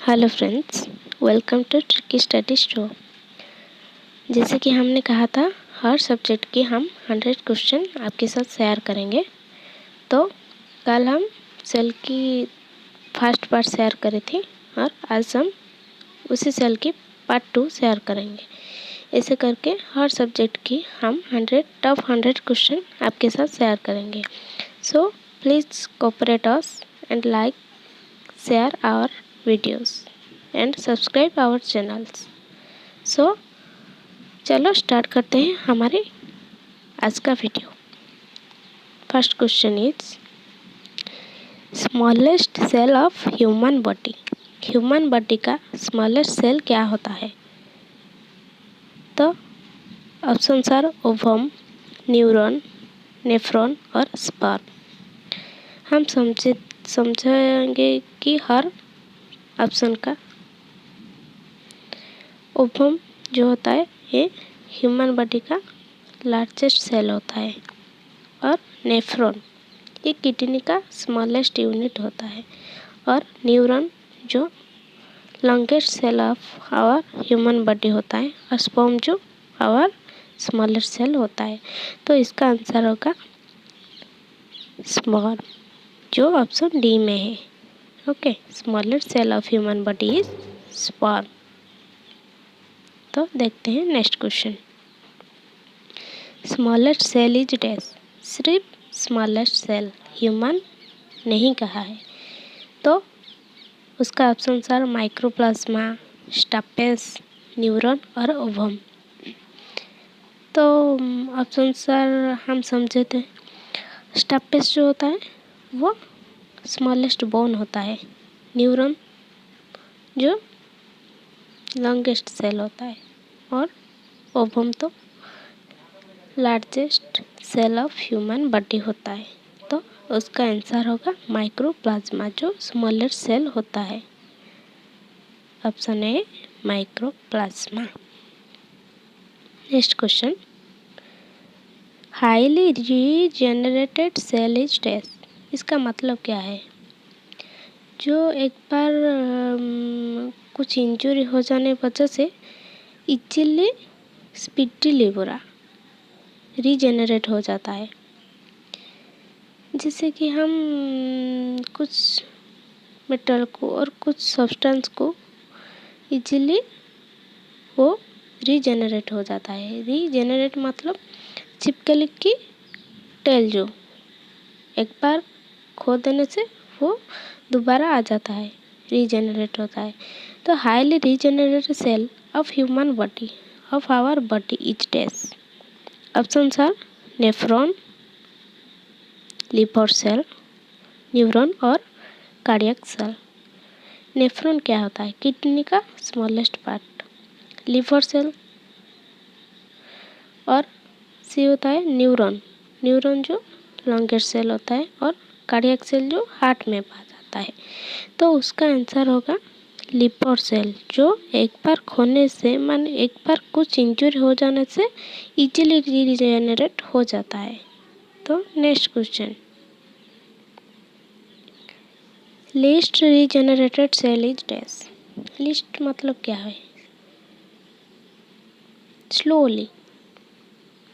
Hello friends, welcome to tricky study show. जैसे कि हमने कहा था, हर सब्जेक्ट की हम 100 क्वेश्चन आपके साथ शेयर करेंगे। तो कल हम सेल की फर्स्ट पार्ट शेयर करे थे और आज हम उसी सेल की पार्ट 2 शेयर करेंगे। ऐसे करके हर सब्जेक्ट की हम 100 क्वेश्चन आपके साथ शेयर करेंगे। So please cooperate us and like share our videos and subscribe our channels. So चलो स्टार्ट करते हैं हमारे आज का video. First question is smallest cell of human body. Human body का स्मॉलेस्ट सेल क्या होता है? तो options are ovum, neuron, nephron और स्पर्म। हम समझेंगे कि हर ऑप्शन का ओवम जो होता है ये ह्यूमन बॉडी का लार्जेस्ट सेल होता है और नेफ्रॉन ये किडनी का स्मॉलेस्ट यूनिट होता है और न्यूरॉन जो longest cell of our human body होता है और स्पर्म जो आवर स्मॉलेस्ट सेल होता है। तो इसका आंसर होगा स्मॉल, जो ऑप्शन डी में है। Okay, smallest cell of human body is sperm. तो देखते हैं next question. Smallest cell is dash. सिर्फ स्मॉलेस्ट सेल ह्यूमन नहीं कहा है, तो उसका option are microplasma, stapes, neuron और ओवम। तो ऑप्शन आर हम समझे थे, स्टापेस जो होता है वो स्मॉलेस्ट बोन होता है, न्यूरॉन जो लॉन्गेस्ट सेल होता है और ओवम तो largest cell of human body होता है। तो उसका आंसर होगा माइक्रोप्लाज्मा जो स्मॉलेस्ट सेल होता है। Option A microplasma. Next question, highly regenerated cell is dash. इसका मतलब क्या है? जो एक बार कुछ इंजरी हो जाने वजह से इजीली स्पीडीली पूरा रीजेनरेट हो जाता है। जैसे कि हम कुछ मेटल को और कुछ सब्सटेंस को इजीली वो रीजेनरेट हो जाता है। रीजेनरेट मतलब छिपकली की टेल जो एक बार खो देने से वो दोबारा आ जाता है, रीजेनरेट होता है। तो highly regenerated cell of human body of our body is dash. Options are nephron, liver cell, neuron और कार्डियक सेल। नेफ्रॉन क्या होता है? किडनी का स्मॉलेस्ट पार्ट। लिवर सेल और सी होता है न्यूरॉन, न्यूरॉन जो लॉन्गेस्ट सेल होता है और कार्डियक सेल जो हार्ट में पाया जाता है। तो उसका आंसर होगा लिवर सेल, जो एक बार खोने से मान एक बार कुछ इंजरी हो जाने से इजीली रीजेनरेट हो जाता है। तो next question, least regenerated cell is dash. Least मतलब क्या है? Slowly.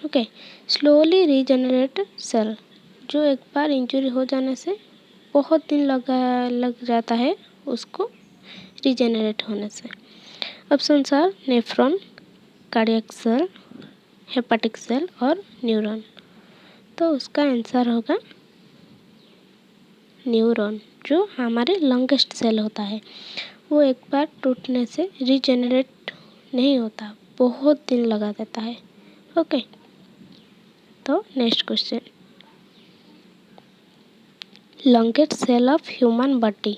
Okay, slowly regenerate cell जो एक बार इंजरी हो जाने से बहुत दिन लग जाता है उसको रीजेनरेट होने से। Option are nephron, cardiac cell, hepatic cell और न्यूरॉन। तो उसका आंसर होगा न्यूरॉन, जो हमारे लॉन्गेस्ट सेल होता है। वो एक बार टूटने से रीजेनरेट नहीं होता, बहुत दिन लगा देता है। ओके, तो next question, longest cell of human body.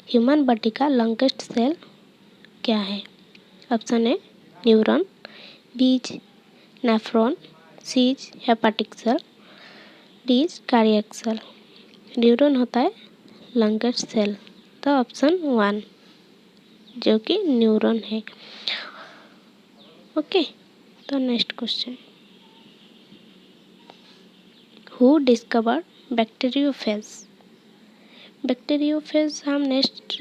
Human body का लॉन्गेस्ट सेल क्या है? Option A neuron, B nephron, C hepatic cell, D cardiac cell. Neuron होता है लॉन्गेस्ट सेल, तो ऑप्शन 1 जो कि न्यूरॉन है। ओके, तो next question, who discovered bacteriophage. Bacteriophage हम नेक्स्ट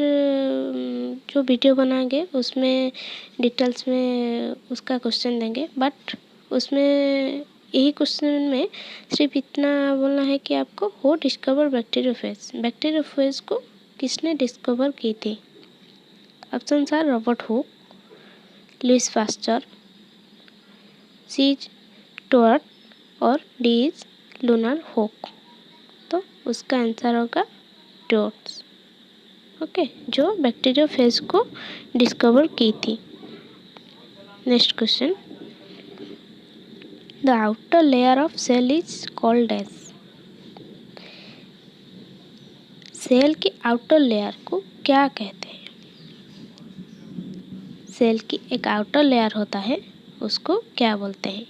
जो वीडियो बनाएंगे उसमें डिटेल्स में उसका क्वेश्चन देंगे, बट उसमें यही क्वेश्चन में सिर्फ इतना बोलना है कि आपको हो डिस्कवर बैक्टीरियोफेज। बैक्टीरियोफेज को किसने डिस्कवर की थी? Option are Robert Hooke, Louis Pasteur, C is Twort और डी इज लूनर हुक। तो उसका आंसर होगा टोर्ट्स। ओके, जो बैक्टीरियोफेज को डिस्कवर की थी। Next question, the outer layer of cell is called as. Cell की आउटर लेयर को क्या कहते हैं? सेल की एक आउटर लेयर होता है, उसको क्या बोलते हैं?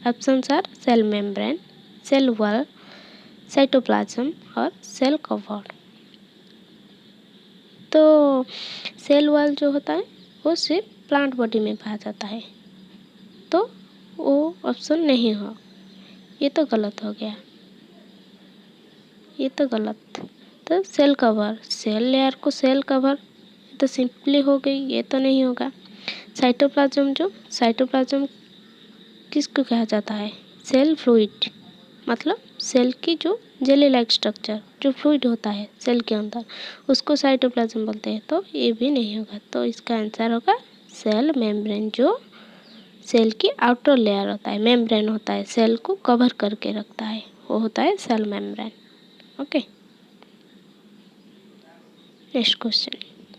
Options are cell membrane, cell wall, cytoplasm और सेल कवर। तो सेल वॉल जो होता है वो सिर्फ प्लांट बॉडी में पाया जाता है, तो वो ऑप्शन नहीं हो, ये तो गलत हो गया, ये तो गलत। तो सेल कवर, सेल लेयर को सेल कवर तो सिंपली हो गई, ये तो नहीं होगा। साइटोप्लाज्म, जो साइटोप्लाज्म किसको कहा जाता है? सेल फ्लूइड, मतलब सेल की जो जेली लाइक स्ट्रक्चर जो फ्लूइड होता है सेल के अंदर, उसको साइटोप्लाज्म बोलते हैं, तो ये भी नहीं होगा। तो इसका आंसर होगा सेल मेम्ब्रेन, जो सेल की आउटर लेयर होता है, मेम्ब्रेन होता है, सेल को कवर करके रखता है, वो होता है cell membrane. Okay, next question,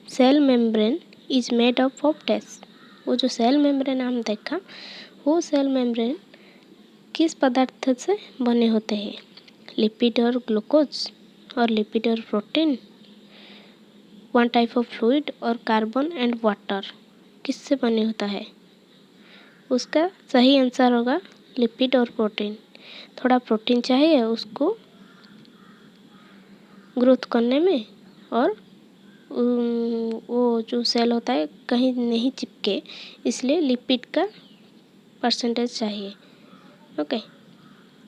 cell membrane is made up of dash. वो जो सेल मेम्ब्रेन हम देखा, वो सेल मेम्ब्रेन किस पदार्थ से बने होते हैं? लिपिड और ग्लूकोज, और लिपिड और protein, one type of fluid, और कार्बन एंड वाटर, किससे बने होता है? उसका सही आंसर होगा लिपिड और प्रोटीन। थोड़ा प्रोटीन चाहिए उसको ग्रोथ करने में, और वो जो सेल होता है कहीं नहीं चिपके, इसलिए लिपिड का परसेंटेज चाहिए। ओके,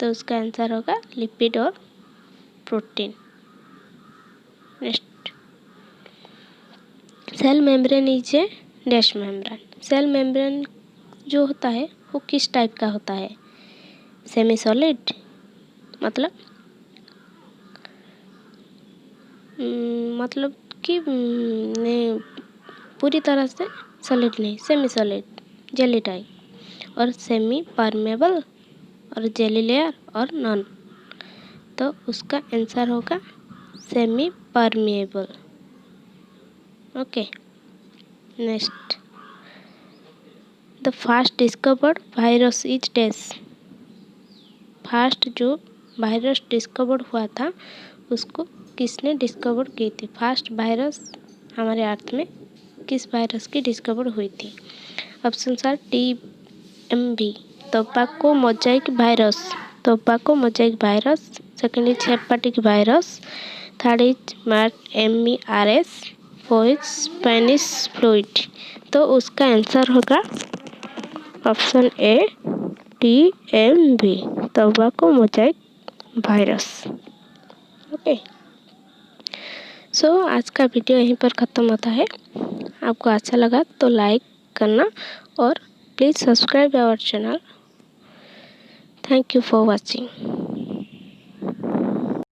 तो उसका आंसर होगा लिपिड और protein. Next, cell membrane is a dash membrane. Cell membrane जो होता है वो किस टाइप का होता है? सेमी सॉलिड, मतलब कि पूरी तरह से सॉलिड नहीं, सेमी सॉलिड, जेली टाइप, और सेमी परमेबल, और जेली लेयर, और नॉन। तो उसका आंसर होगा semi permeable. Okay, next, the fast discovered virus is dash. Fast जो वायरस डिस्कवर्ड हुआ था उसको किसने डिस्कवर की थी? फास्ट वायरस हमारे अर्थ में किस वायरस की डिस्कवर हुई थी? Option are TMV, tobacco mosaic virus, tobacco mosaic virus, second is hepatic virus, third is MERS, fourth is Spanish fluid. तो उसका आंसर होगा option A TMV, tobacco mosaic virus. Okay, so आज का video यहीं पर ख़त्म होता है। आपको अच्छा लगा तो लाइक करना और please subscribe our channel. Thank you for watching.